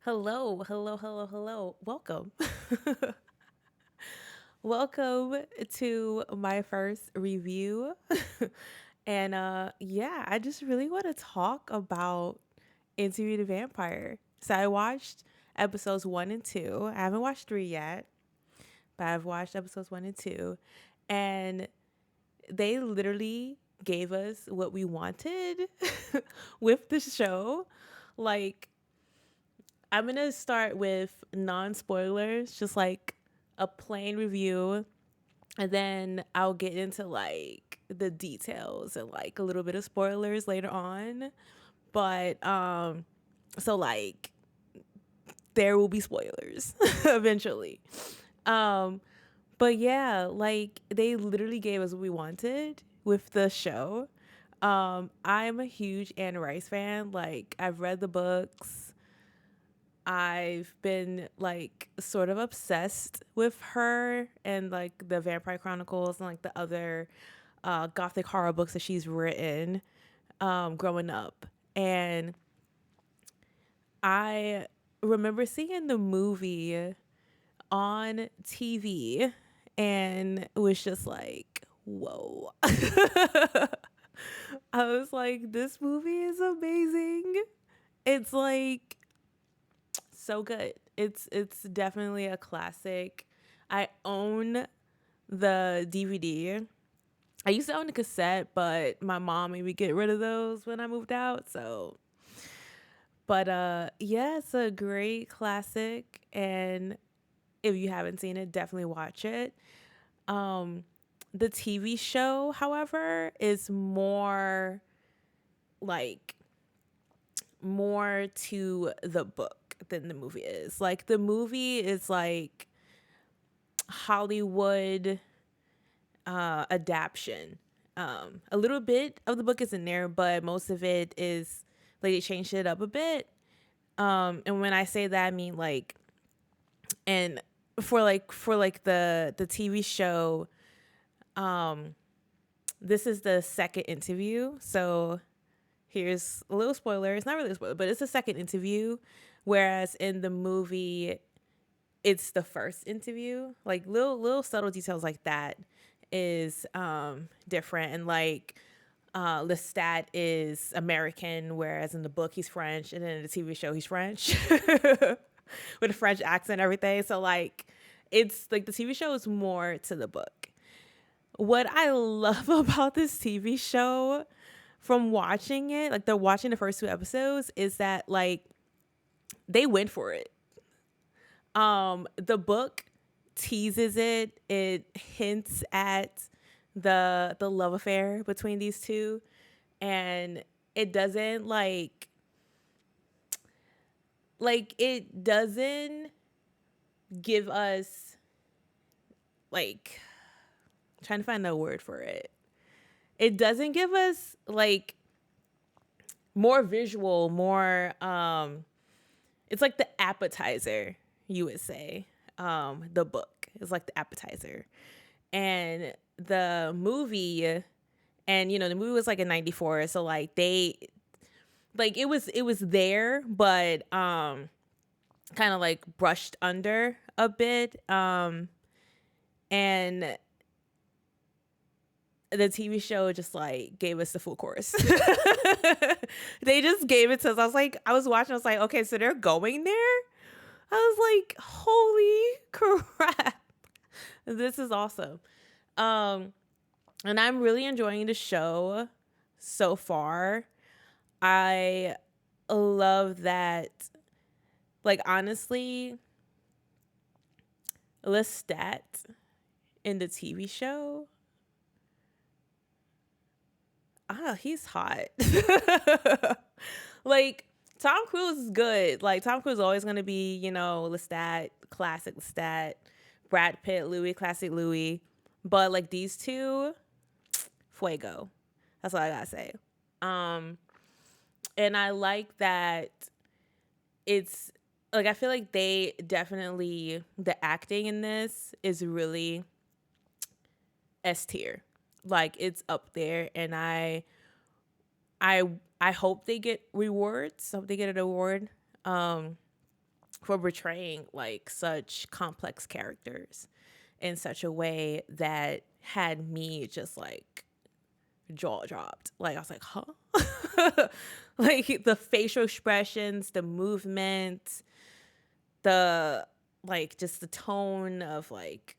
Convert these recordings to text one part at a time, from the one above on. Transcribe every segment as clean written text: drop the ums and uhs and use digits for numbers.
Hello, hello, hello, hello. Welcome. Welcome to my first review. And yeah, I just really want to talk about Interview the Vampire. So I watched episodes 1 and 2. I haven't watched 3 yet, but I've watched episodes 1 and 2. And they literally gave us what we wanted with the show. Like I'm gonna start with non spoilers, just like a plain review, and then I'll get into like the details and like a little bit of spoilers later on. But so like there will be spoilers eventually. Um, but yeah, like they literally gave us what we wanted with the show. I'm a huge Anne Rice fan. Like I've read the books. I've been like sort of obsessed with her and like the Vampire Chronicles and like the other gothic horror books that she's written growing up. And I remember seeing the movie on TV and was just like, whoa. I was like, this movie is amazing. It's like so good. It's definitely a classic. I own the DVD. I used to own the cassette, but my mom made me get rid of those when I moved out. So, but yeah, it's a great classic, and if you haven't seen it, definitely watch it. The TV show, however, is like more to the book than the movie is. Like the movie is like Hollywood adaptation. A little bit of the book is in there, but most of it is like they changed it up a bit. And when I say that, I mean like, and for like the TV show, this is the second interview. So here's a little spoiler. It's not really a spoiler, but it's a second interview. Whereas in the movie, it's the first interview. Like little subtle details like that is different. And like Lestat is American, whereas in the book he's French, and then in the TV show he's French with a French accent and everything. So like it's like the TV show is more to the book. What I love about this TV show from watching it, like they're watching the first 2 episodes, is that like they went for it. The book teases it. It hints at the love affair between these two, and it doesn't like it doesn't give us like trying to find a word for it. It doesn't give us like more visual, more it's like the appetizer, you would say. The book is like the appetizer. And the movie, and the movie was like in 94, so like they like it was there, but kind of like brushed under a bit. And the TV show just like gave us the full course. They just gave it to us. I was watching, I was like, okay, so they're going there? I was like, holy crap. This is awesome. And I'm really enjoying the show so far. I love that, like, honestly, Lestat in the TV show, he's hot. Like, Tom Cruise is good. Like, Tom Cruise is always going to be, Lestat, classic Lestat. Brad Pitt, Louis, classic Louis. But, like, these two, fuego. That's all I got to say. And I like that it's, like, I feel like they definitely, the acting in this is really S tier. Like, it's up there. And I hope they get rewards. I hope they get an award. for portraying like such complex characters in such a way that had me just like jaw dropped. Like I was like, huh? Like the facial expressions, the movement, the like just the tone of like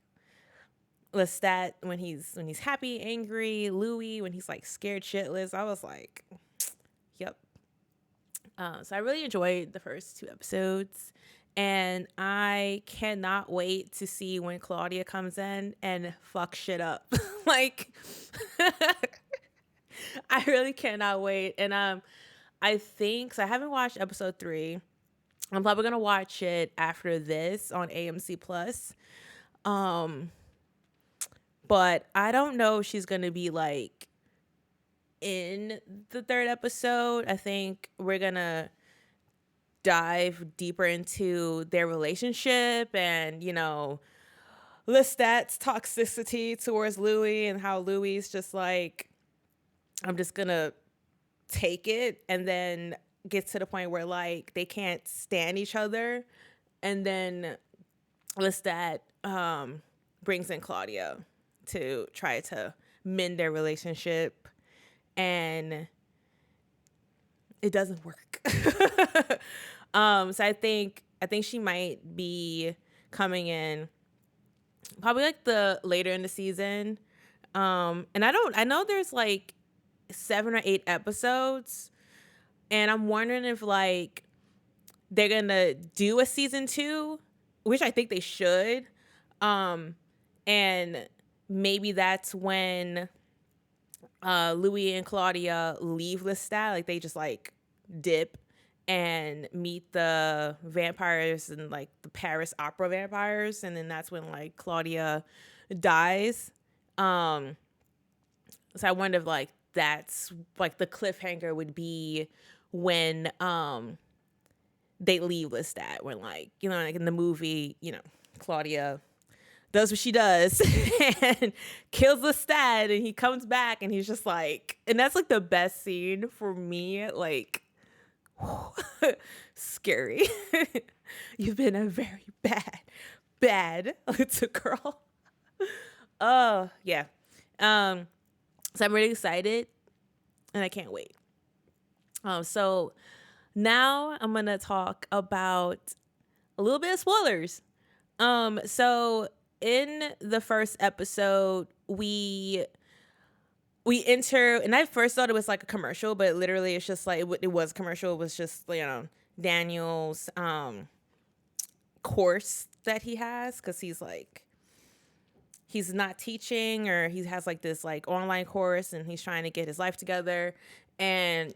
Lestat when he's happy, angry, Louis when he's like scared shitless. I was like, yep. So I really enjoyed the first 2 episodes, and I cannot wait to see when Claudia comes in and fuck shit up. Like, I really cannot wait. And I think so. I haven't watched episode 3. I'm probably gonna watch it after this on AMC Plus. But I don't know if she's gonna be like in the 3rd episode. I think we're gonna dive deeper into their relationship and, you know, Lestat's toxicity towards Louis and how Louis is just like, I'm just gonna take it, and then get to the point where like they can't stand each other, and then Lestat brings in Claudia to try to mend their relationship, and it doesn't work. So I think she might be coming in probably like the later in the season. And I know there's like 7 or 8 episodes, and I'm wondering if like they're gonna do a season 2, which I think they should. And maybe that's when Louis and Claudia leave Lestat, like they just like dip and meet the vampires and like the Paris opera vampires, and then that's when like Claudia dies. So I wonder if like that's like the cliffhanger would be when they leave Lestat, when like, you know, like in the movie, you know, Claudia does what she does and kills Lestat, and he comes back and he's just like, and that's like the best scene for me, like scary. You've been a very bad little girl. Oh yeah. So I'm really excited and I can't wait. So now I'm gonna talk about a little bit of spoilers. So in the first episode, we enter, and I first thought it was like a commercial, but literally it's just like, it was commercial. It was just, you know, Daniel's course that he has, because he's not teaching, or he has like this like online course, and he's trying to get his life together, and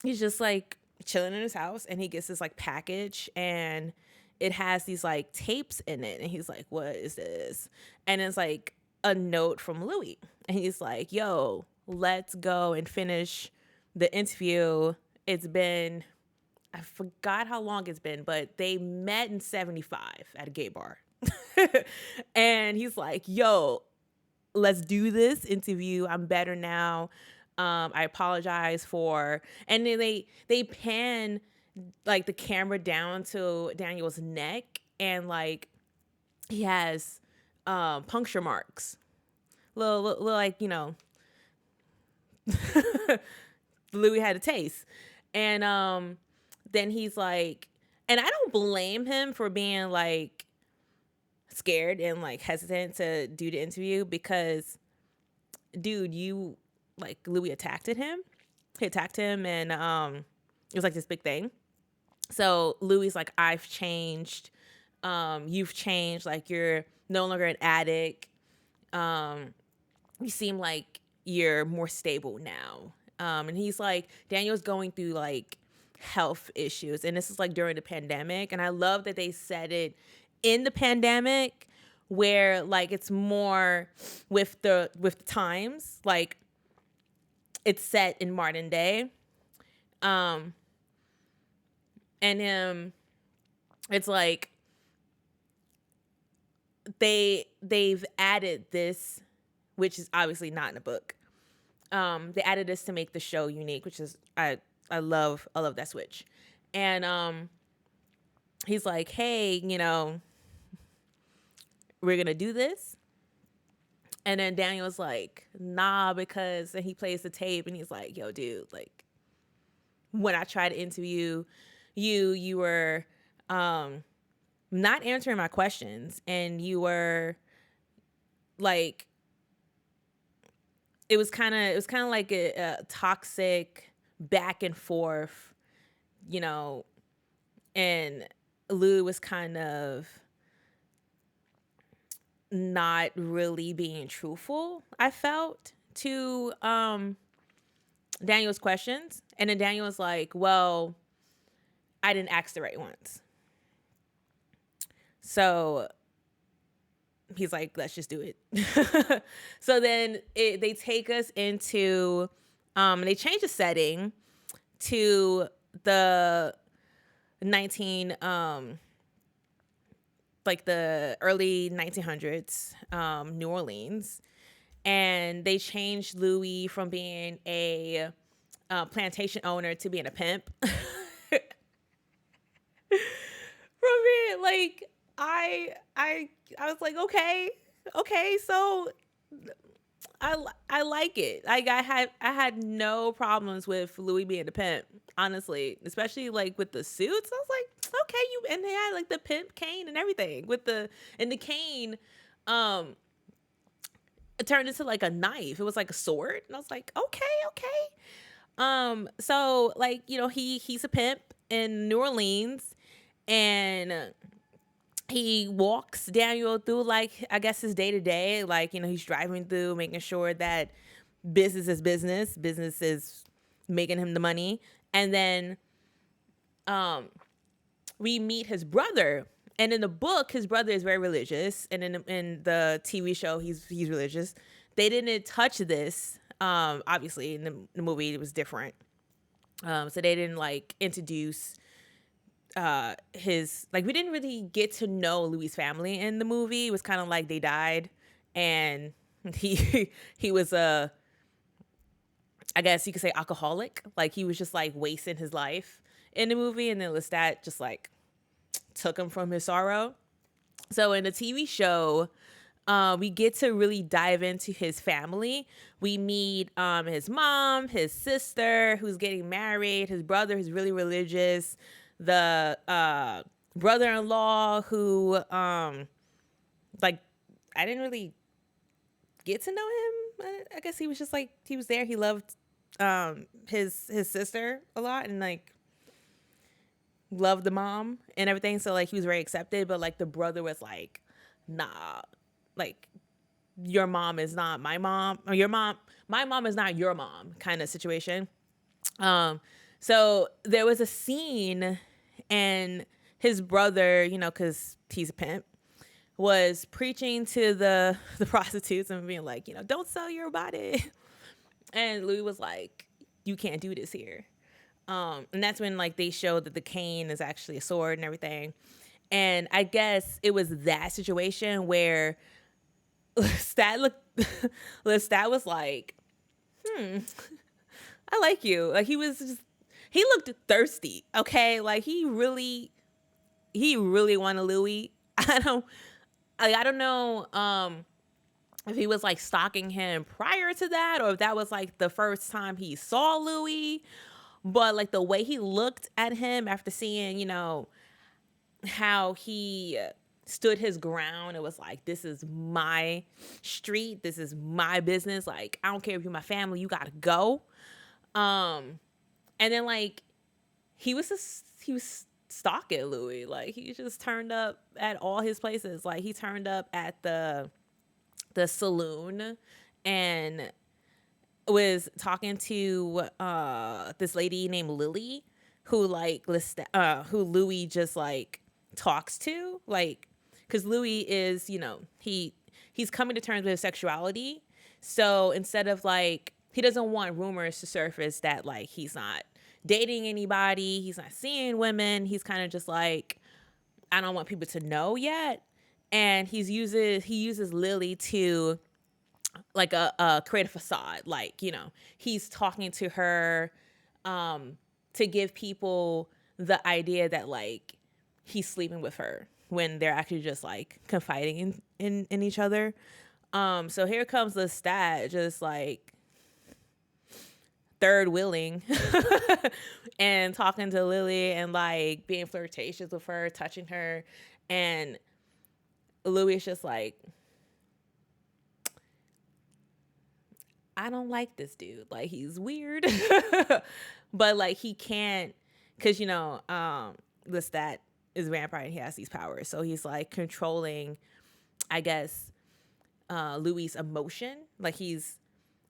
he's just like chilling in his house, and he gets this like package, and it has these like tapes in it, and he's like, what is this? And it's like a note from Louis, and he's like, yo, let's go and finish the interview. It's been, I forgot how long it's been, but they met in 75 at a gay bar. And he's like, yo, let's do this interview. I'm better now. I apologize for, and then they pan like the camera down to Daniel's neck, and like he has puncture marks, little like, you know, Louis had a taste. And then he's like, and I don't blame him for being like scared and like hesitant to do the interview, because dude, you like, Louis attacked him, and it was like this big thing. So Louis like, I've changed, you've changed, like you're no longer an addict, you seem like you're more stable now. And he's like, Daniel's going through like health issues, and this is like during the pandemic, and I love that they said it in the pandemic, where like it's more with the times, like it's set in modern day. And it's like they've added this, which is obviously not in the book. They added this to make the show unique, which is I love that switch. And he's like, hey, we're going to do this. And then Daniel was like, nah, because, and he plays the tape and he's like, yo, dude, like, when I tried to interview you were not answering my questions, and you were like, it was kind of like a toxic back and forth, and Lou was kind of not really being truthful, I felt, to Daniel's questions. And then Daniel was like, well, I didn't ask the right ones. So he's like, let's just do it. So then they take us into, they change the setting to the like the early 1900s, New Orleans. And they changed Louis from being a plantation owner to being a pimp. From being like, I was like, okay, so I like it. Like I had no problems with Louis being a pimp, honestly, especially like with the suits. I was like, okay, and they had like the pimp cane and everything with the cane, it turned into like a knife. It was like a sword, and I was like, okay. So like, he's a pimp in New Orleans, and he walks Daniel through, like, I guess his day to day. Like, he's driving through, making sure that business is business. Business is making him the money. And then we meet his brother. And in the book, his brother is very religious. And in the TV show, he's religious. They didn't touch this. Obviously, in the movie, it was different. So they didn't, like, introduce his, like, we didn't really get to know Louis' family in the movie. It was kind of like they died, and he was I guess you could say, alcoholic. Like, he was just like wasting his life in the movie, and then Lestat just like took him from his sorrow. So in the TV show, we get to really dive into his family. We meet his mom, his sister who's getting married, his brother who's really religious, the brother-in-law who like, I didn't really get to know him. I guess he was just like, he was there. He loved his sister a lot, and like loved the mom and everything. So like, he was very accepted. But like, the brother was like, nah, like, your mom is not my mom, or my mom is not your mom, kind of situation. So there was a scene, and his brother, because he's a pimp, was preaching to the prostitutes and being like, don't sell your body. And Louis was like, you can't do this here. And that's when, like, they showed that the cane is actually a sword and everything. And I guess it was that situation where Lestat was like, I like you. Like, he looked thirsty. Okay. Like, he really wanted Louis. I don't know if he was like stalking him prior to that, or if that was like the first time he saw Louis. But like, the way he looked at him after seeing, how he stood his ground, it was like, this is my street, this is my business. Like, I don't care if you're my family, you gotta go. And then like, he was stalking Louis. Like, he just turned up at all his places. Like, he turned up at the saloon and was talking to this lady named Lily, who like who Louis just like talks to, like, because Louis is, he's coming to terms with his sexuality. So instead of like, he doesn't want rumors to surface that like he's not dating anybody, he's not seeing women. He's kind of just like, I don't want people to know yet. And he uses Lily to like create a facade. Like, he's talking to her to give people the idea that like he's sleeping with her when they're actually just like confiding in each other. So here comes Lestat just like third wheeling and talking to Lily and like being flirtatious with her, touching her. And Louis is just like, I don't like this dude. Like, he's weird. But like he can't, because Lestat is vampire and he has these powers. So he's like controlling, I guess, Louis' emotion. Like he's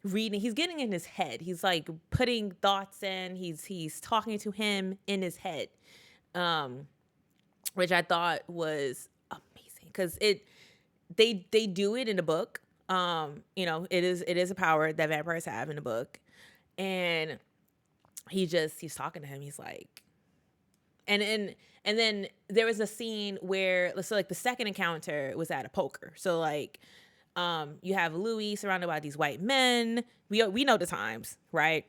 getting in his head. He's like putting thoughts in. He's talking to him in his head, which I thought was amazing because they do it in the book. It is a power that vampires have in the book, and he's talking to him. He's like, and then there was a scene where, so like the second encounter was at a poker. So like, you have Louis surrounded by these white men. We know the times, right?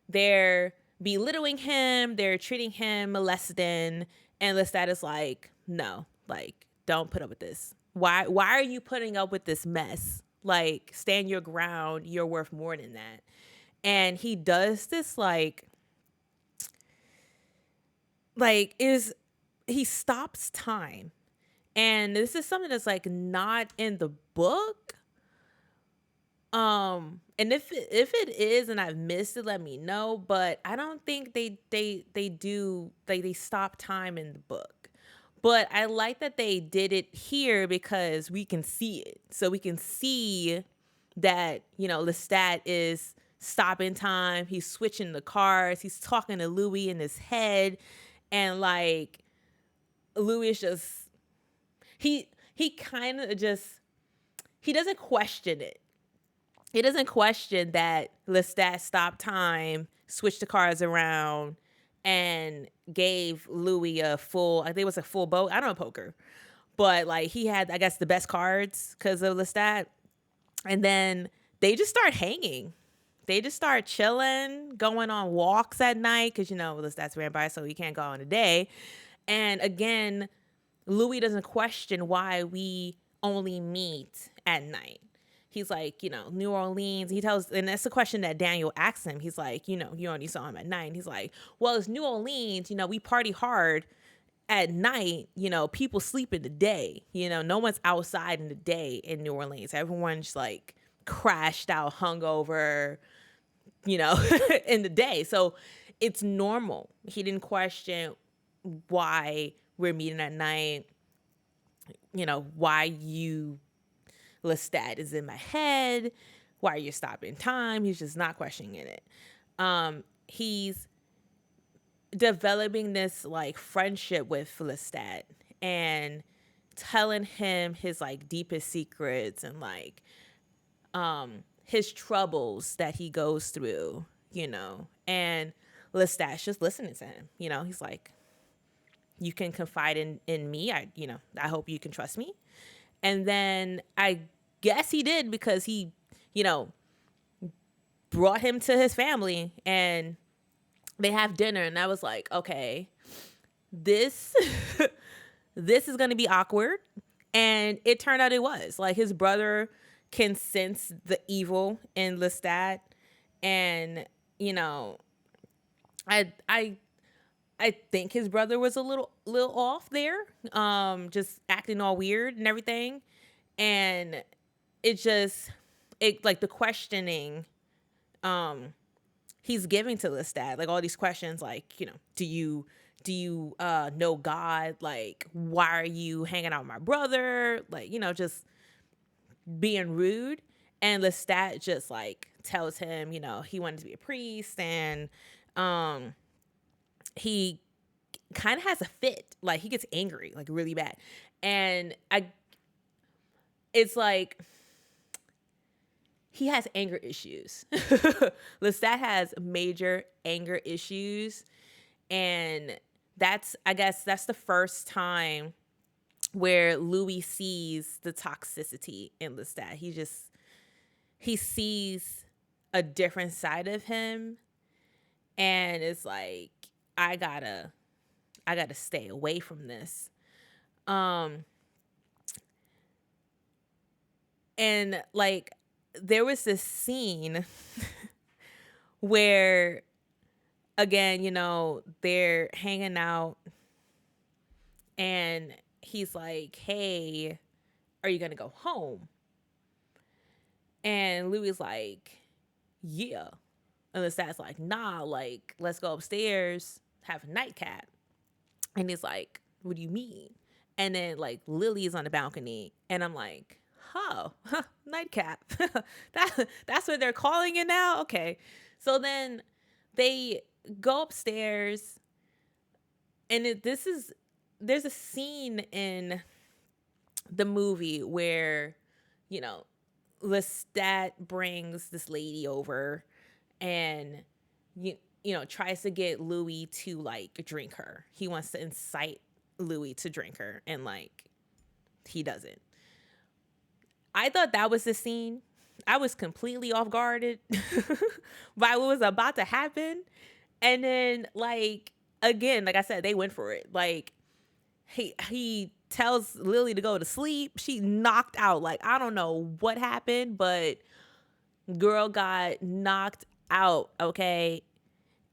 They're belittling him. They're treating him less than, and Lestat is like, no, like, don't put up with this. Why are you putting up with this mess? Like, stand your ground. You're worth more than that. And he does this he stops time. And this is something that's like not in the book. And if it is and I've missed it, let me know. But I don't think they do, like, they stop time in the book. But I like that they did it here because we can see it. So we can see that, Lestat is stopping time. He's switching the cars. He's talking to Louis in his head. And like, Louis is just, he kind of just, he doesn't question it. He doesn't question that Lestat stopped time, switched the cars around, and gave Louis I think it was a full boat. I don't know poker. But like, he had, I guess, the best cards because of Lestat. And then they just start hanging. They just start chilling, going on walks at night because, Lestat's vampire, so he can't go on a day. And again, Louis doesn't question why we only meet at night. He's like, New Orleans. He tells, and that's the question that Daniel asks him. He's like, you only saw him at night. And he's like, well, it's New Orleans. We party hard at night. People sleep in the day. No one's outside in the day in New Orleans. Everyone's like crashed out, hungover, in the day. So it's normal. He didn't question why we're meeting at night. Why Lestat is in my head. Why are you stopping time? He's just not questioning it. He's developing this like friendship with Lestat and telling him his like deepest secrets and like his troubles that he goes through, and Lestat's just listening to him. He's like, you can confide in me. I hope you can trust me. And then I guess he did because he, brought him to his family and they have dinner. And I was like, okay, this is going to be awkward. And it turned out it was. Like, his brother can sense the evil in Lestat. And, I think his brother was a little off there, just acting all weird and everything. And it like the questioning he's giving to Lestat, like all these questions, like, do you know God? Like, why are you hanging out with my brother? Like, just being rude. And Lestat just like tells him, he wanted to be a priest, and he kind of has a fit. Like, he gets angry, like really bad. And it's like, he has anger issues. Lestat has major anger issues. And I guess that's the first time where Louis sees the toxicity in Lestat. He sees a different side of him. And it's like, I gotta I got to stay away from this. Um, and like, there was this scene where, again, you know, they're hanging out and he's like, hey, are you going to go home? And Louis like, yeah. And Lestat's like, nah, like, let's go upstairs, have a nightcap. And he's like, what do you mean? And then like Lily is on the balcony and I'm like, oh, nightcap. That's what they're calling it now? Okay. So then they go upstairs and there's a scene in the movie where, you know, Lestat brings this lady over and you know, tries to get Louis to like drink her. He wants to incite Louis to drink her, and like he doesn't. I thought that was the scene. I was completely off guarded by what was about to happen. And then like again, like I said, they went for it. Like he tells Lily to go to sleep. She knocked out. Like I don't know what happened, but girl got knocked out, okay?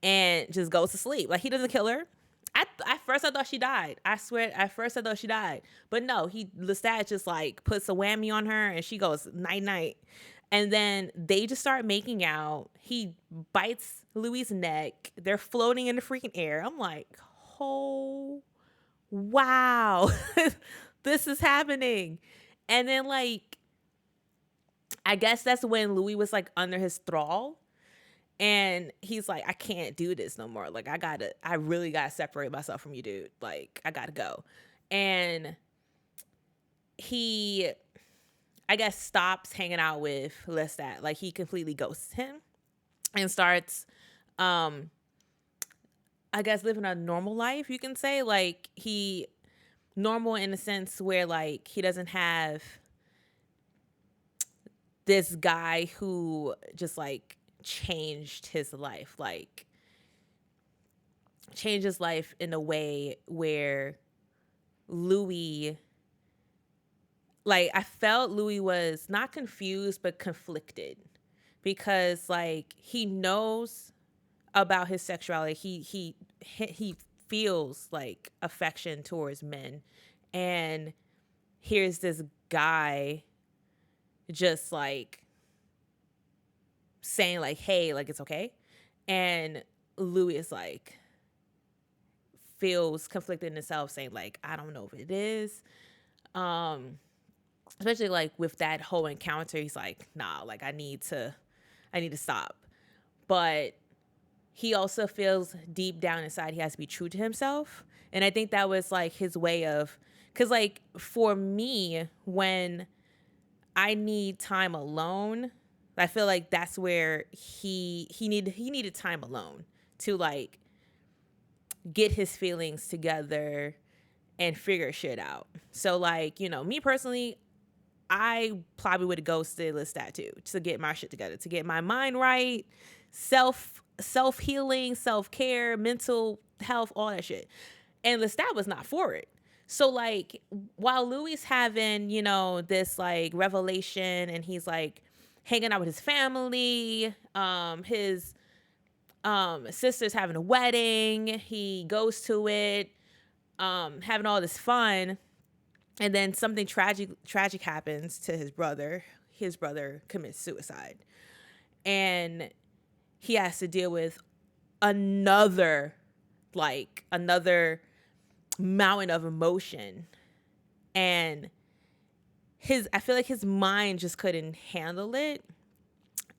And just goes to sleep. Like he doesn't kill her. At first I thought she died. I swear, at first I thought she died. But no, Lestat just like puts a whammy on her and she goes night night. And then they just start making out. He bites Louis' neck. They're floating in the freaking air. I'm like, oh wow. This is happening. And then like I guess that's when Louis was like under his thrall. And he's like, I can't do this no more. Like, I really gotta separate myself from you, dude. Like, I gotta go. And he, I guess, stops hanging out with Lestat. Like, he completely ghosts him and starts, I guess, living a normal life, you can say. Like, normal in the sense where, like, he doesn't have this guy who just, like, changed his life, like changed his life in a way where Louis, like I felt Louis was not confused but conflicted because like he knows about his sexuality. He feels like affection towards men, and here's this guy just like saying like, hey, like it's okay. And Louis is like, feels conflicted in himself, saying like, I don't know if it is. Especially like with that whole encounter, he's like, nah, like I need to stop. But he also feels deep down inside he has to be true to himself. And I think that was like his way of, cause like for me, when I need time alone, I feel like that's where he needed time alone to like get his feelings together and figure shit out. So like, you know, me personally, I probably would have ghosted Lestat too to get my shit together, to get my mind right, self healing, self-care, mental health, all that shit. And Lestat was not for it. So like while Louis having, you know, this like revelation and he's like hanging out with his family, his sister's having a wedding, he goes to it, having all this fun, and then something tragic happens to his brother. His brother commits suicide. And he has to deal with another mountain of emotion. And I feel like his mind just couldn't handle it.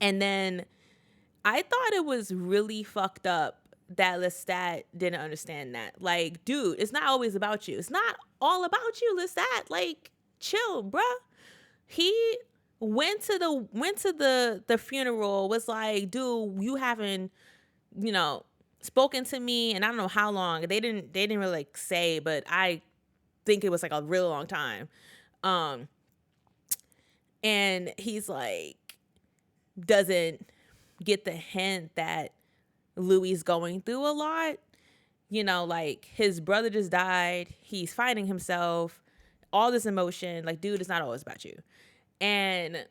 And then I thought it was really fucked up that Lestat didn't understand that. Like, dude, it's not always about you. It's not all about you, Lestat. Like, chill, bruh. He went to the funeral, was like, dude, you haven't, you know, spoken to me, and I don't know how long. They didn't really like say, but I think it was like a real long time. And he's like, doesn't get the hint that Louis is going through a lot. like his brother just died. He's fighting himself. All this emotion. Like, dude, it's not always about you. And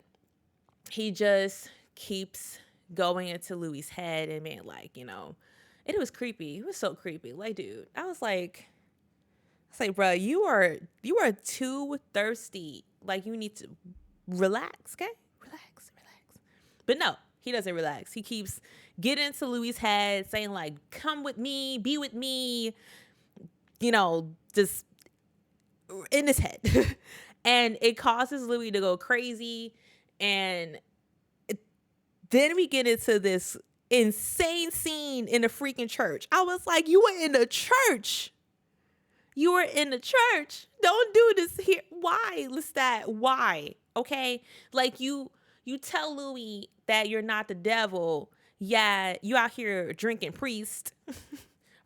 he just keeps going into Louis' head and being like, it was creepy. It was so creepy. Like, dude, I was like, bro, you are too thirsty. Like, you need to relax, okay? Relax. But no, he doesn't relax. He keeps getting into Louis' head, saying like, come with me, be with me, just in his head. And it causes Louis to go crazy. And then we get into this insane scene in a freaking church. I was like, you were in the church. You were in the church. Don't do this here. Why, Lestat? Why? Okay? Like, you tell Louis that you're not the devil. Yeah, you out here drinking priest,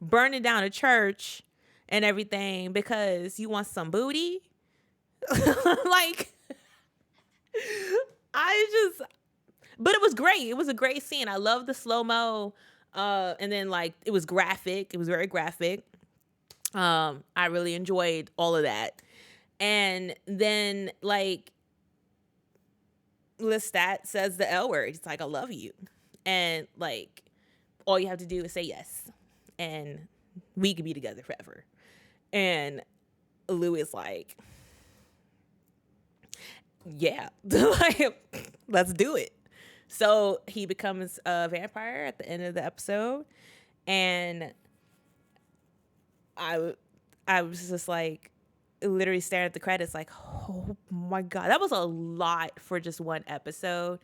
burning down a church and everything because you want some booty. Like, but it was great. It was a great scene. I love the slow-mo. And then, like, it was graphic. It was very graphic. I really enjoyed all of that. And then, like, Lestat says the L word. It's like, I love you. And, like, all you have to do is say yes. And we could be together forever. And Louis is like, yeah, like, let's do it. So he becomes a vampire at the end of the episode. And I was just like, literally staring at the credits like, oh my God, that was a lot for just one episode.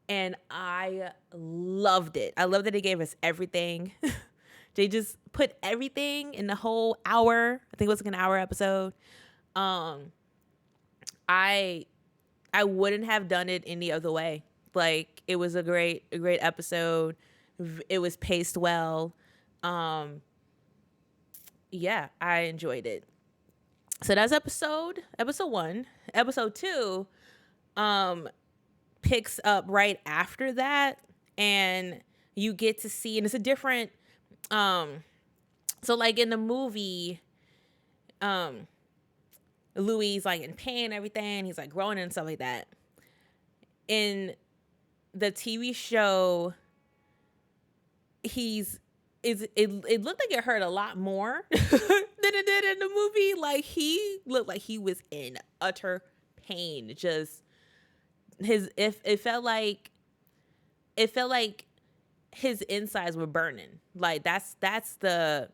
And I loved it. I love that they gave us everything. They just put everything in the whole hour. I think it was like an hour episode. I wouldn't have done it any other way. Like, it was a great episode. It was paced well. Yeah, I enjoyed it. So that's episode 1. Episode 2 picks up right after that, and you get to see, and it's a different so like in the movie, Louis like in pain and everything, he's like growing and stuff like that. In the TV show, it looked like it hurt a lot more than it did in the movie. Like, he looked like he was in utter pain. Just it felt like his insides were burning. Like, that's the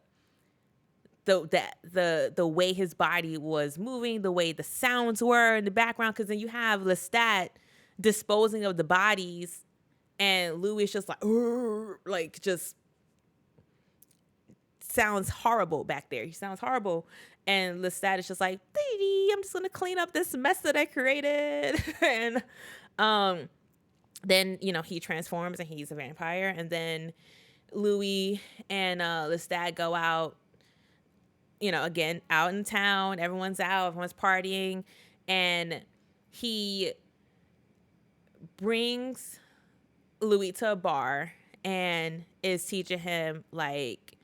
way his body was moving, the way the sounds were in the background. Because then you have Lestat disposing of the bodies, and Louis just like just sounds horrible back there. He sounds horrible. And Lestat is just like, baby, I'm just going to clean up this mess that I created. And then, he transforms and he's a vampire. And then Louis and Lestat go out, again, out in town. Everyone's out. Everyone's partying. And he brings Louis to a bar and is teaching him, like,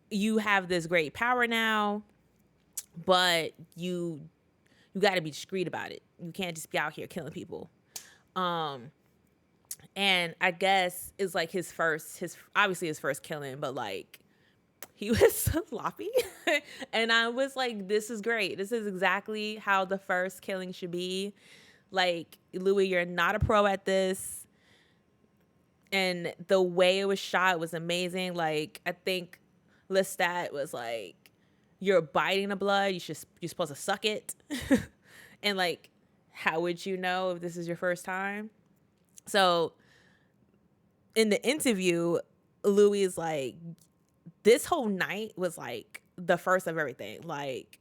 you have this great power now, but you got to be discreet about it. You can't just be out here killing people. And I guess it's like his first killing, but like, he was sloppy. And I was like, this is great. This is exactly how the first killing should be. Like, Louis, you're not a pro at this. And the way it was shot was amazing. Like, I think Lestat was like, you're biting the blood. You're supposed to suck it. And like, how would you know if this is your first time? So in the interview, Louis is like, this whole night was like the first of everything. Like,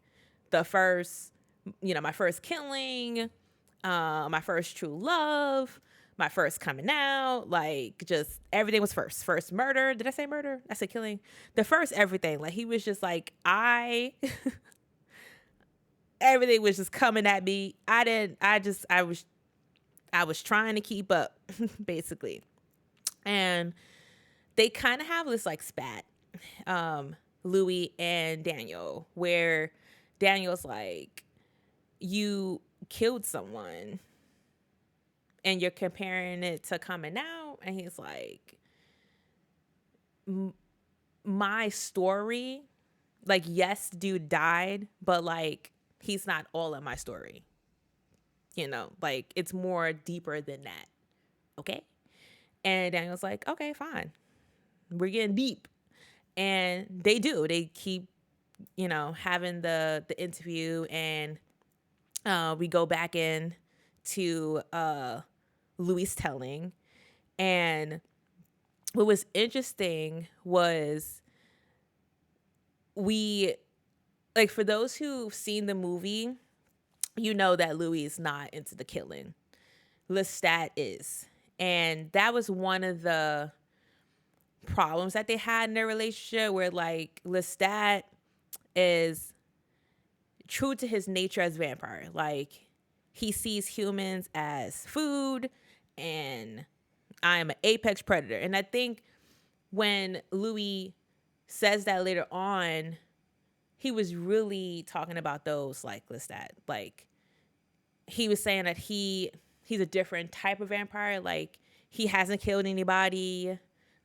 the first, my first killing, my first true love, my first coming out, like, just everything was first. First murder. Did I say murder? I said killing. The first everything. Like, he was just like, everything was just coming at me. I was trying to keep up, basically. And they kind of have this like spat. Louis and Daniel, where Daniel's like, you killed someone and you're comparing it to coming out. And he's like, my story, like, yes, dude died, but like, he's not all of my story. You know, like, it's more deeper than that. Okay. And Daniel's like, okay, fine. We're getting deep. And they do. They keep, having the interview, and we go back in to Louis telling. And what was interesting was for those who've seen the movie, you know that Louis is not into the killing. Lestat is. And that was one of the problems that they had in their relationship, where like Lestat is true to his nature as a vampire. Like, he sees humans as food, and I am an apex predator. And I think when Louis says that later on, he was really talking about those like Lestat. Like, he was saying that he's a different type of vampire. Like, he hasn't killed anybody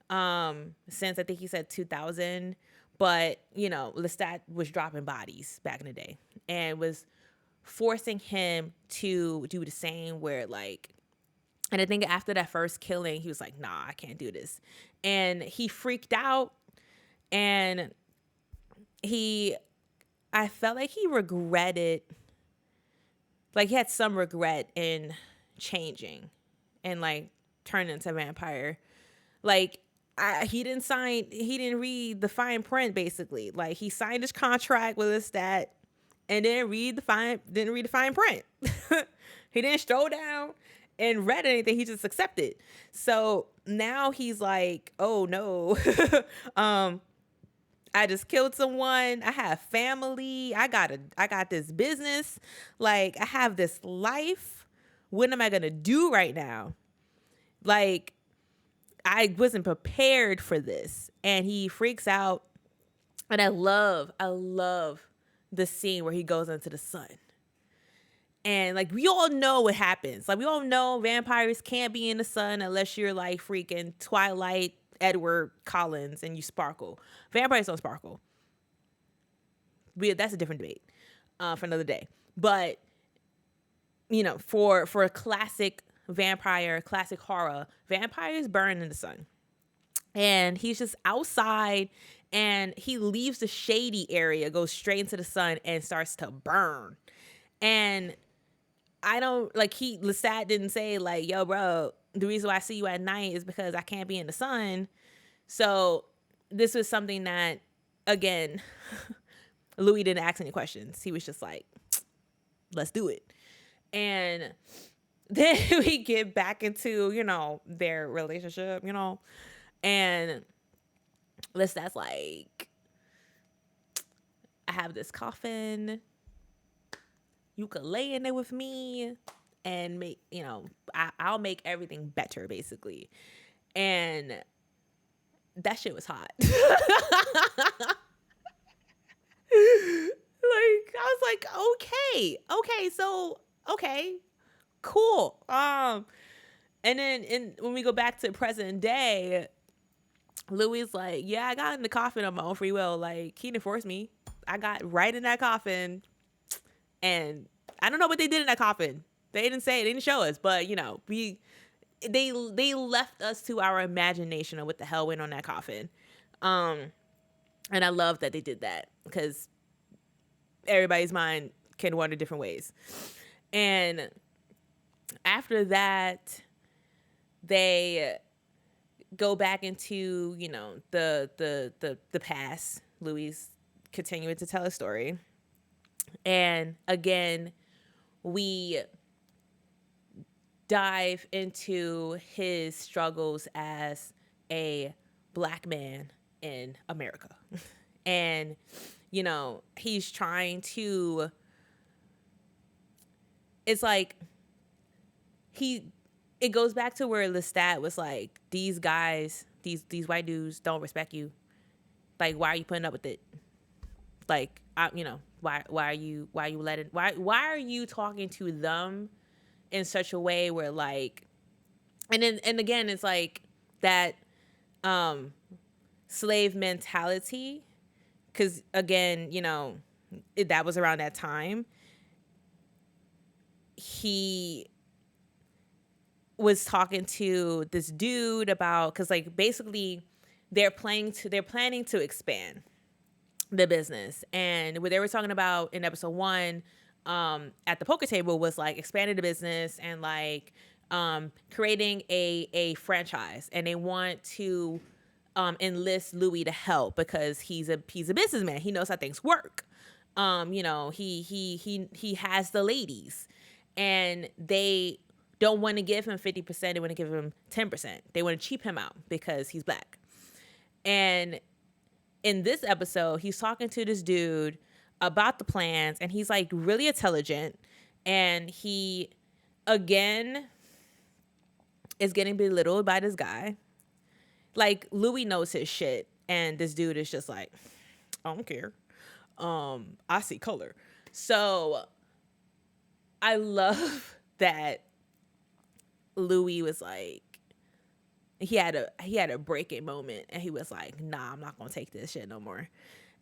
since, I think he said 2000. But, Lestat was dropping bodies back in the day and was forcing him to do the same, where like, and I think after that first killing, he was like, nah, I can't do this. And he freaked out, and I felt like he regretted, like he had some regret in changing and like turning into a vampire. Like, he didn't read the fine print, basically. Like, he signed his contract with Lestat and didn't read the fine print. He didn't stroll down and read anything. He just accepted. So now he's like, oh no, I just killed someone. I have family. I got this business. Like, I have this life. What am I gonna do right now? Like, I wasn't prepared for this. And he freaks out. And I love the scene where he goes into the sun. And like, we all know what happens. Like, we all know vampires can't be in the sun unless you're like freaking Twilight Edward Collins and you sparkle. Vampires don't sparkle. That's a different debate for another day. But, for a classic vampire, classic horror, vampires burn in the sun. And he's just outside, and he leaves the shady area, goes straight into the sun, and starts to burn. And Lestat didn't say like, yo, bro, the reason why I see you at night is because I can't be in the sun. So this was something that, again, Louis didn't ask any questions. He was just like, let's do it. And then we get back into, their relationship, and Lestat's like, I have this coffin. You could lay in there with me and make, I'll make everything better, basically. And that shit was hot. Like, I was like, okay, cool. And then when we go back to present day, Louis like, yeah, I got in the coffin on my own free will. Like, he didn't force me. I got right in that coffin, and I don't know what they did in that coffin. They didn't say it, they didn't show us, but they left us to our imagination of what the hell went on that coffin. And I love that they did that, because everybody's mind can wander different ways. And after that, they go back into, the past. Louis continuing to tell a story. And again, we dive into his struggles as a Black man in America. And, he's trying to, it's like, it goes back to where Lestat was like, these guys, these white dudes don't respect you. Like, why are you putting up with it? Like, why are you talking to them in such a way where like, and again, it's like that slave mentality, because again, that was around that time. He was talking to this dude about, because like basically they're planning to expand the business, and what they were talking about in episode 1 at the poker table was like expanding the business and like creating a franchise, and they want to enlist Louis to help because he's a businessman. He knows how things work. He has the ladies, and they don't want to give him 50%. They want to give him 10%. They want to cheap him out because he's black. And in this episode, he's talking to this dude about the plans, and he's like really intelligent, and he again is getting belittled by this guy. Like, Louis knows his shit, and this dude is just like, I don't care. I see color. So I love that Louis was like, he had a breaking moment, and he was like, nah, I'm not gonna take this shit no more,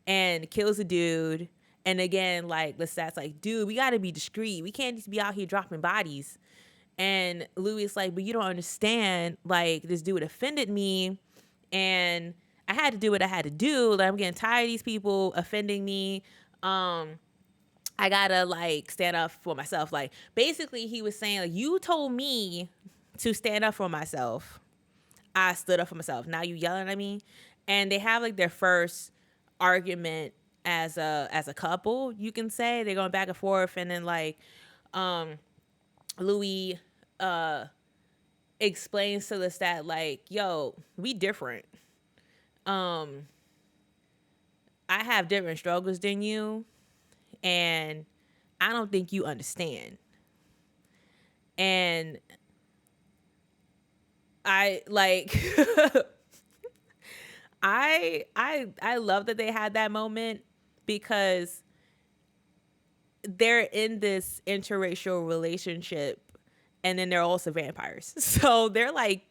and kills a dude. And again, like, Lestat's like, dude, we gotta be discreet. We can't just be out here dropping bodies. And Louis is like, but you don't understand. Like, this dude offended me, and I had to do what I had to do. Like, I'm getting tired of these people offending me. I gotta like stand up for myself. Like, basically, he was saying, like, you told me to stand up for myself. I stood up for myself. Now you yelling at me. And they have like their first argument as a couple, you can say. They're going back and forth, and then like Louis explains to Lestat like, yo, we different. I have different struggles than you, and I don't think you understand. And I like I love that they had that moment, because they're in this interracial relationship, and then they're also vampires. So they're like,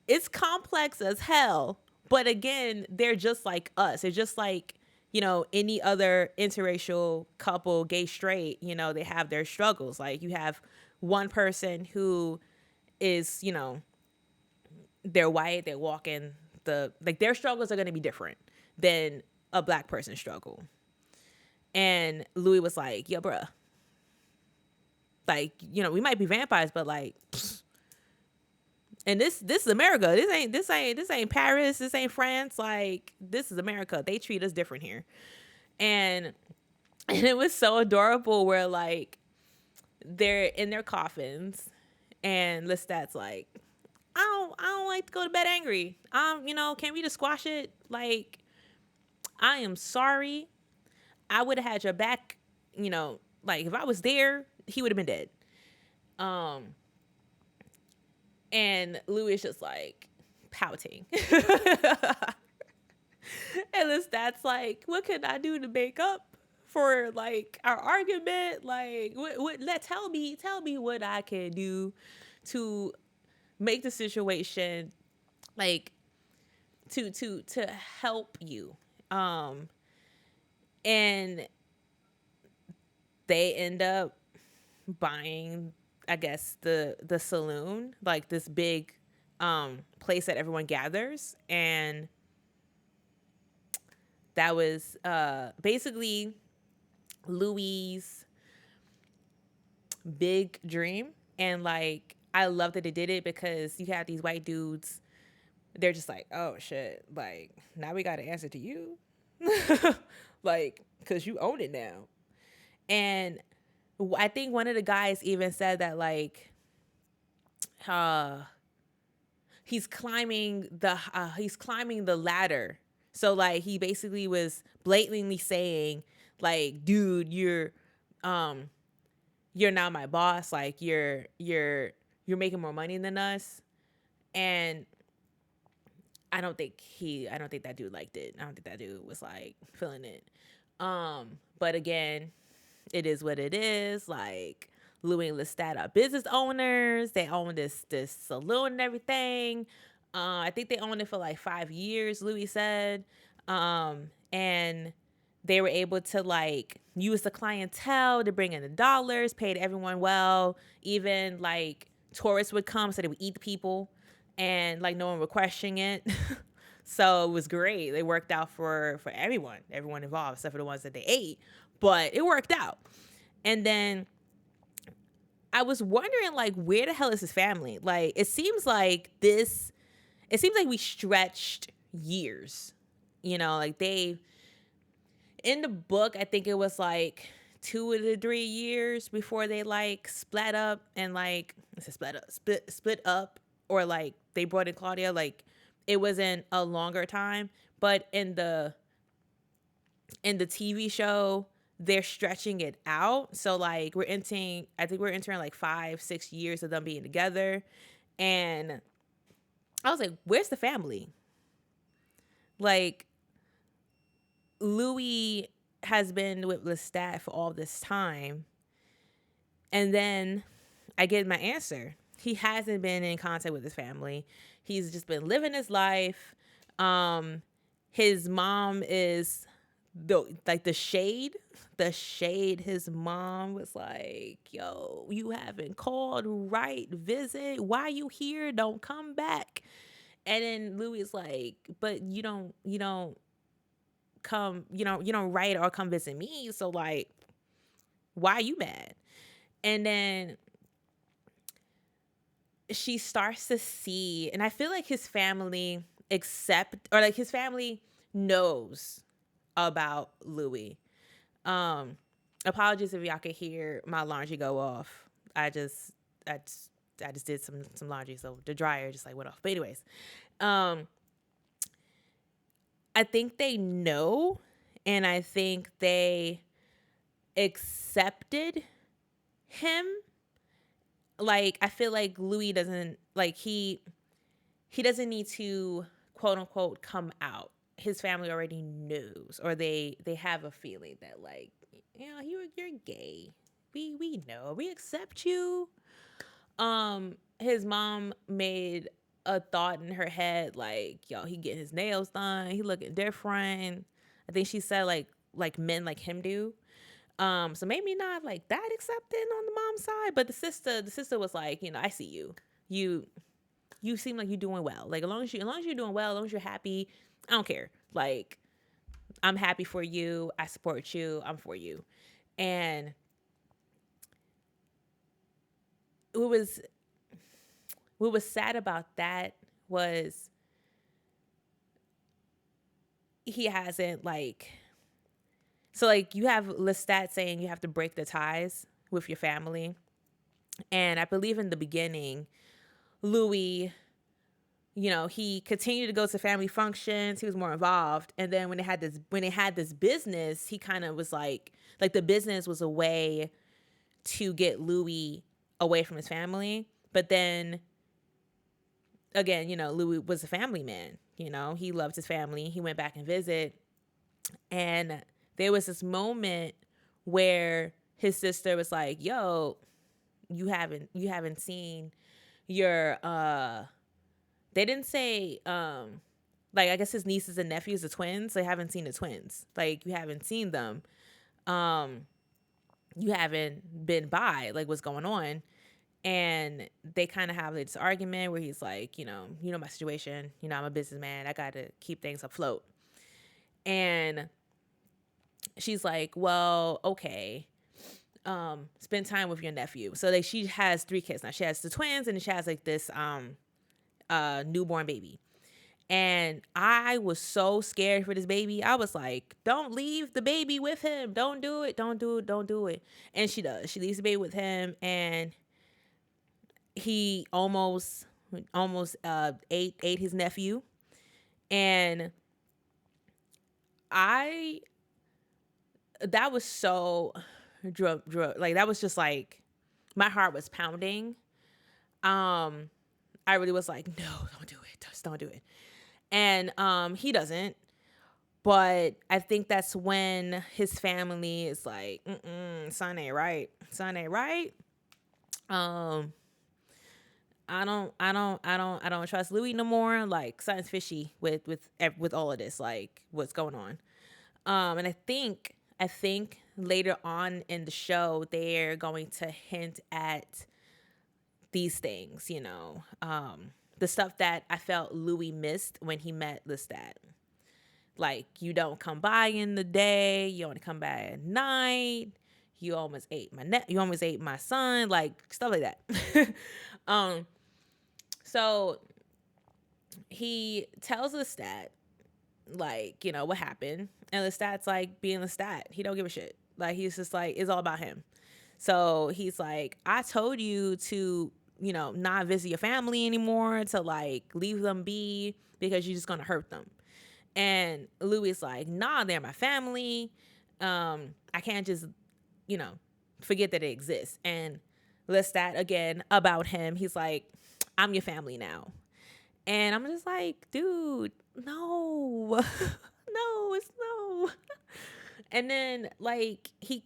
it's complex as hell. But again, they're just like us. They're just like, any other interracial couple, gay, straight, they have their struggles. Like, you have one person who is, they're white, they're walking their struggles are going to be different than a black person's struggle. And Louis was like, yo, bruh, like, we might be vampires, but like, and this is America. This ain't Paris. This ain't France. Like, this is America. They treat us different here. And it was so adorable where like they're in their coffins, and Lestat's like, I don't like to go to bed angry. Can we just squash it? Like, I am sorry. I would have had your back, like if I was there, he would have been dead. And Louis is just like pouting. And Lestat's like, what can I do to make up for like our argument? Like, tell me what I can do to make the situation like to help you. And they end up buying, I guess, the saloon, like this big place that everyone gathers. And that was basically Louis' big dream. And like, I love that they did it, because you have these white dudes, they're just like, oh shit, like, now we gotta answer to you. Like, because you own it now. And I think one of the guys even said that like he's climbing the ladder. So like, he basically was blatantly saying like, dude, you're now my boss. Like, you're making more money than us. And I don't think that dude liked it. I don't think that dude was like feeling it. But again, it is what it is. Like Louis and Lestat are business owners. They own this saloon and everything. I think they owned it for like 5 years, Louis said. And they were able to like use the clientele to bring in the dollars, paid everyone well. Even like tourists would come, so they would eat the people, and like no one would question it. So it was great. They worked out for everyone involved, except for the ones that they ate. But it worked out. And then I was wondering, like, where the hell is his family? Like, it seems like we stretched years. You know, like in the book, I think it was like 2 to 3 years before they like split up and like split up, or like they brought in Claudia. Like it wasn't a longer time, but in the TV show, they're stretching it out. So like we're entering like 5-6 years of them being together. And I was like, where's the family? Like Louis has been with Lestat for all this time. And then I get my answer. He hasn't been in contact with his family. He's just been living his life. His mom is the shade. His mom was like, yo, you haven't called, right? Visit. Why you here? Don't come back. And then Louis is like, but you don't come, you don't write or come visit me. So like, why are you mad? And then she starts to see, and I feel like his family his family knows about Louis. Apologies if y'all could hear my laundry go off. I just did some laundry, so the dryer just like went off. But anyways, I think they know, and I think they accepted him. Like I feel like Louis doesn't like he doesn't need to quote unquote come out. His family already knows, or they have a feeling that like, you know, you're gay. We know. We accept you. His mom made a thought in her head like, yo, he getting his nails done. He looking different. I think she said like men like him do. So maybe not like that accepting on the mom's side, but the sister was like, you know, I see you. You seem like you're doing well. Like as long as you're doing well, as long as you're happy, I don't care. Like I'm happy for you. I support you. I'm for you. And what was sad about that was he hasn't like, so like you have Lestat saying you have to break the ties with your family. And I believe in the beginning, Louis, you know, he continued to go to family functions. He was more involved. And then when they had this business, he kind of was like the business was a way to get Louis away from his family. But then again, you know, Louis was a family man. You know, he loved his family. He went back and visit. And there was this moment where his sister was like, yo, you haven't seen your they didn't say like I guess his nieces and nephews, the twins, they haven't seen the twins. Like you haven't seen them. You haven't been by, like what's going on. And they kind of have this argument where he's like, you know my situation, you know, I'm a businessman, I got to keep things afloat. And she's like, well, okay, spend time with your nephew. So like she has 3 kids now. She has the twins, and she has like this newborn baby. And I was so scared for this baby. I was like, don't leave the baby with him. Don't do it. Don't do it. Don't do it. And she does. She leaves the baby with him, and he almost ate his nephew. And that was so like that was just like my heart was pounding. I really was like, no, don't do it. Just don't do it. And he doesn't. But I think that's when his family is like, son ain't right. Son ain't right. Um, I don't trust Louis no more. Like something's fishy with all of this. Like what's going on? And I think later on in the show they're going to hint at these things. The stuff that I felt Louis missed when he met Lestat. Like you don't come by in the day, you only come by at night. You almost ate you almost ate my son, like stuff like that. um, so he tells Lestat like what happened, and Lestat's like being Lestat. He don't give a shit. Like he's just like it's all about him. So he's like, I told you to not visit your family anymore, to like leave them be because you're just gonna hurt them. And Louis is like, nah, they're my family. I can't just, forget that it exists. And Lestat again about him. He's like, I'm your family now. And I'm just like, dude, no, no, it's no. And then like he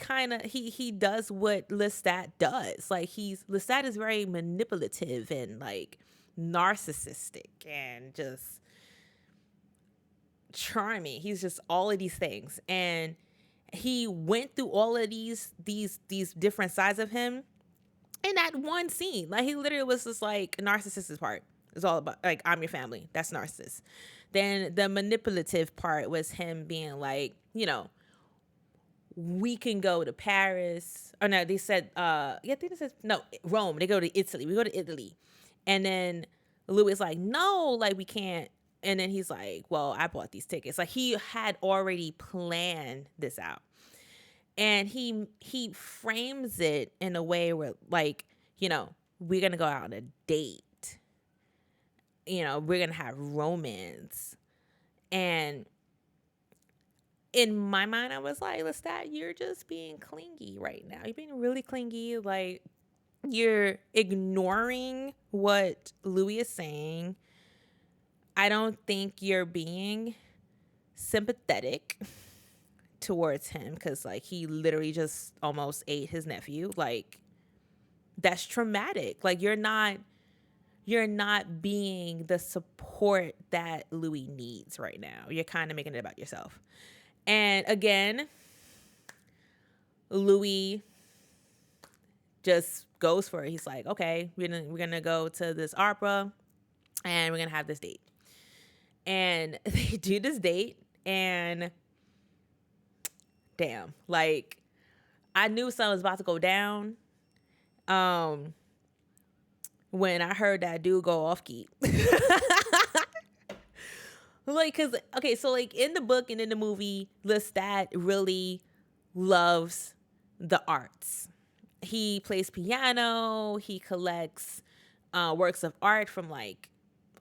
does what Lestat does. Like Lestat is very manipulative and like narcissistic and just charming. He's just all of these things. And he went through all of these different sides of him in that one scene. Like he literally was just like narcissistic part. It's all about like I'm your family. That's narcissist. Then the manipulative part was him being like, we can go to Paris. Or no, they said I think they said no, Rome. They go to Italy. We go to Italy. And then Louis is like, no, like we can't. And then he's like, well, I bought these tickets. Like he had already planned this out. And he frames it in a way where like, we're going to go out on a date. We're going to have romance. And in my mind, I was like, Lestat, you're just being clingy right now. You're being really clingy. Like you're ignoring what Louis is saying. I don't think you're being sympathetic towards him because like he literally just almost ate his nephew. Like that's traumatic. Like you're not being the support that Louis needs right now. You're kind of making it about yourself. And again, Louis just goes for it. He's like, okay, we're gonna go to this opera and we're gonna have this date. And they do this date, and damn, like I knew something was about to go down when I heard that dude go off key. Like, cause okay, so like in the book and in the movie, Lestat really loves the arts. He plays piano. He collects works of art from like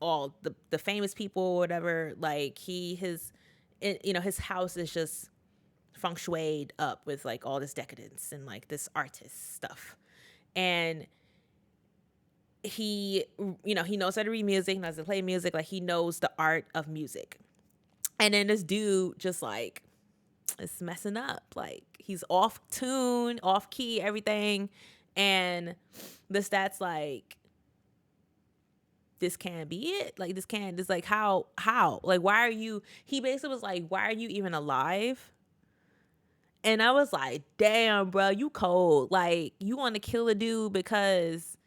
all the famous people or whatever. Like his house is just feng shuied up with like all this decadence and like this artist stuff. And he knows how to read music, knows how to play music. Like he knows the art of music. And then this dude just like is messing up. Like he's off tune, off key, everything. And Lestat's like, this can't be it. Like this like how? Like why are you, he basically was like, why are you even alive? And I was like, damn, bro, you cold. Like you want to kill a dude because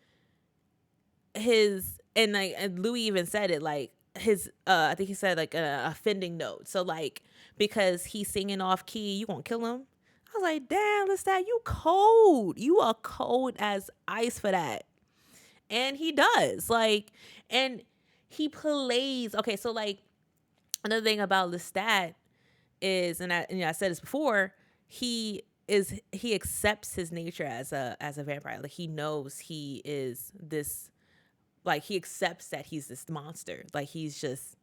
and Louis even said it, like his I think he said like an offending note. So like because he's singing off key, you gonna kill him? I was like, damn, Lestat, you cold. You are cold as ice for that. And he does. Like, and he plays. Okay, so like another thing about Lestat is, and I said this before, he accepts his nature as a vampire. Like he knows he is this, like he accepts that he's this monster. Like he's just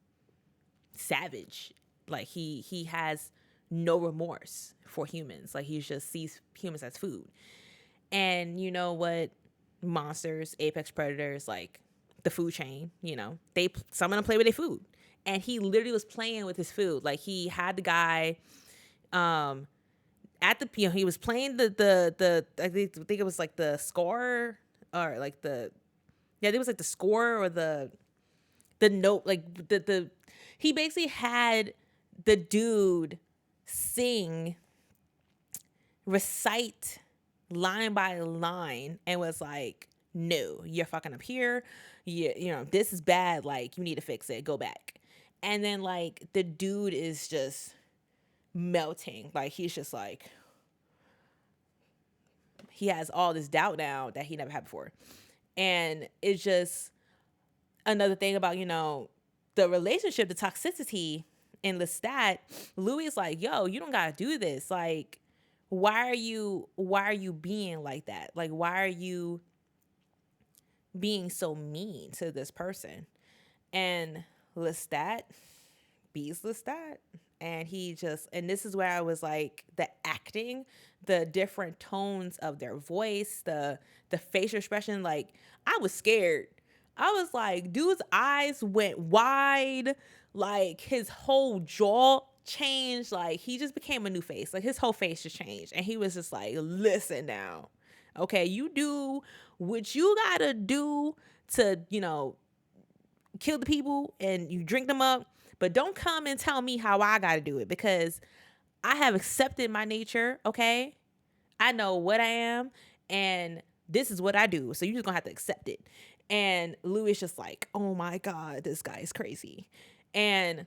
savage. Like he has no remorse for humans. Like he just sees humans as food. And you know what? Monsters, apex predators, like the food chain, some of them play with their food. and he literally was playing with his food. Like, he had the guy at the piano. He was playing the I think it was like the score, or like the, yeah, I think it was like the score or the note, like the he basically had the dude sing, recite line by line, and was like, no, you're fucking up here, you know, this is bad, like, you need to fix it, go back. And then, like, the dude is just melting, like, he's just like, he has all this doubt now that he never had before. And it's just another thing about, you know, the relationship, the toxicity in Lestat. Louis is like, yo, you don't gotta do this. Like, why are you being like that? Like, why are you being so mean to this person? And Lestat beats Lestat. And and this is where I was like, the acting, the different tones of their voice, the facial expression, like, I was scared. I was like, dude's eyes went wide, like, his whole jaw changed, like, he just became a new face. Like, his whole face just changed. And he was just like, listen now. Okay, you do what you gotta do to, you know, kill the people and you drink them up, but don't come and tell me how I gotta do it, because I have accepted my nature, okay? I know what I am, and this is what I do, so you're just gonna have to accept it. And Louis is just like, oh my God, this guy is crazy. And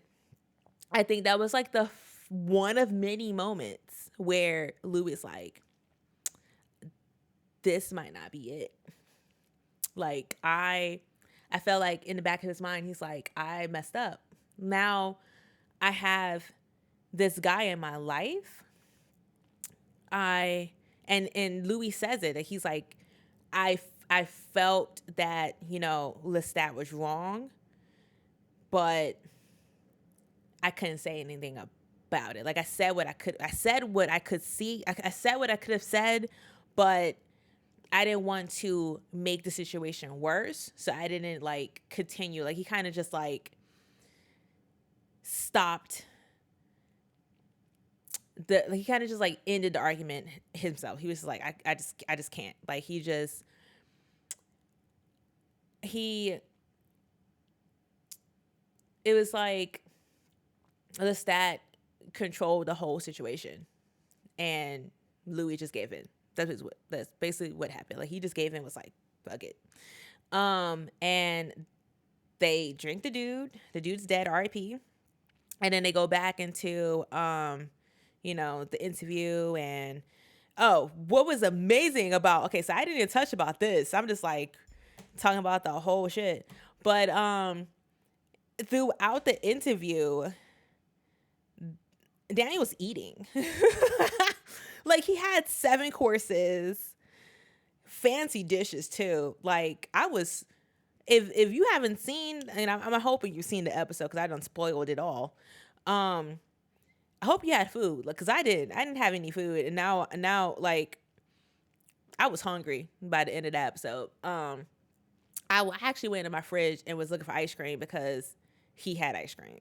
I think that was like the one of many moments where Louis is like, this might not be it. Like, I felt like in the back of his mind, he's like, I messed up. Now I have this guy in my life. And Louis says it, that he's like, I felt that, you know, Lestat was wrong, but I couldn't say anything about it. Like, I said what I could see. I said what I could have said, but I didn't want to make the situation worse. So I didn't, like, continue. Like, he kind of just, like, stopped he kind of just, like, ended the argument himself. He was like, I just can't. Like, it was like Lestat controlled the whole situation, and Louis just gave in. That's basically what happened. Like, he just gave in, was like, fuck it. And they drink the dude. The dude's dead, R.I.P. And then they go back into, you know, the interview. And, oh, what was amazing about, okay, so I didn't even touch about this. I'm just, like, talking about the whole shit. But throughout the interview, Daniel was eating. Like, he had 7 courses, fancy dishes too. Like, I was, if you haven't seen, and I'm hoping you've seen the episode, because I don't spoiled it all. I hope you had food, like, because I didn't have any food, and now like, I was hungry by the end of the episode. I actually went in my fridge and was looking for ice cream, because he had ice cream.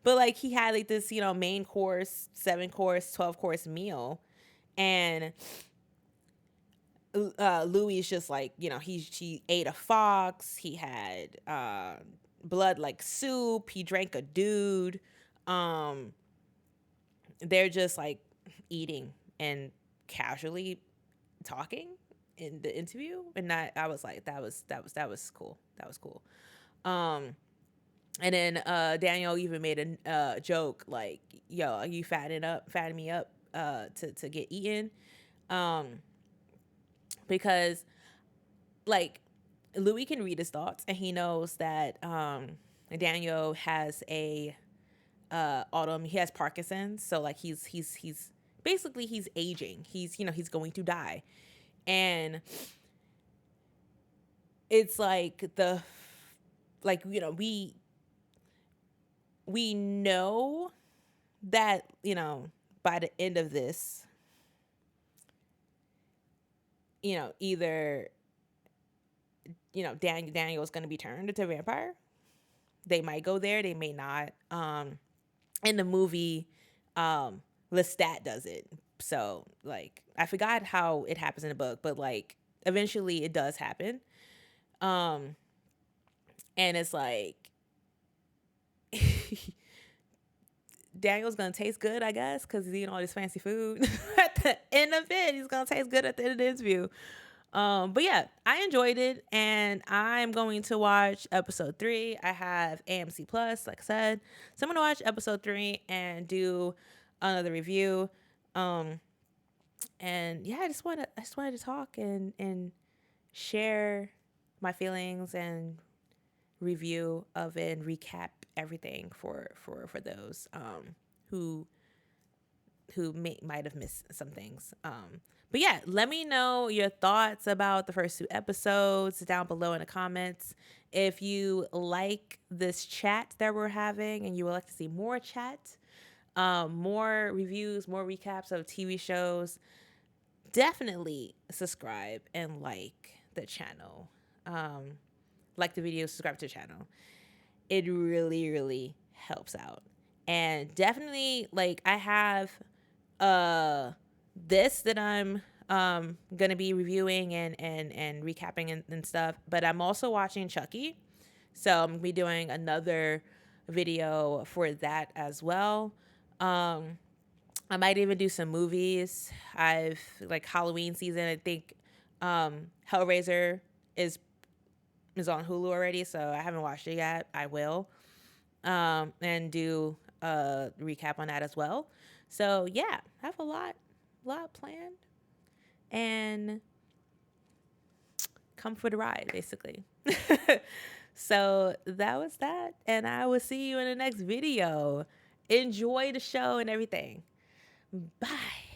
But, like, he had, like, this, you know, main course, 7-course, 12-course meal. And Louis is just like, you know, he ate a fox. He had blood like soup. He drank a dude. They're just, like, eating and casually talking in the interview. And I was like, that was cool. That was cool. And then Daniel even made a joke like, yo, are you fattening me up to get eaten? Because, like, Louis can read his thoughts, and he knows that Daniel has he has Parkinson's, so, like, he's basically, he's aging. He's, you know, he's going to die. And it's like you know, we know that, you know, by the end of this, you know, either, you know, Daniel is going to be turned into a vampire, They might go there, they may not. In the movie, Lestat does it. So like I forgot how it happens in the book, but like eventually it does happen. And it's like Daniel's gonna taste good, I guess, because he's eating all this fancy food. At the end of it, he's gonna taste good at the end of the interview. But yeah, I enjoyed it, and I'm going to watch episode 3. I have AMC Plus, like I said, so I'm gonna watch episode 3 and do another review. And yeah, I just wanted to talk and share my feelings and review of it and recap everything for those who might have missed some things. But yeah, let me know your thoughts about the first 2 episodes down below in the comments. If you like this chat that we're having and you would like to see more chat, more reviews, more recaps of TV shows, definitely subscribe and like the channel. Like the video, subscribe to the channel. It really, really helps out. And definitely, like, I have this that I'm gonna be reviewing and recapping and stuff, but I'm also watching Chucky, so I'm gonna be doing another video for that as well. I might even do some movies. I've like Halloween season, I think Hellraiser is on Hulu already, so I haven't watched it yet. I will and do a recap on that as well. So yeah, I have a lot planned, and come for the ride, basically. So that was that, and I will see you in the next video. Enjoy the show and everything. Bye.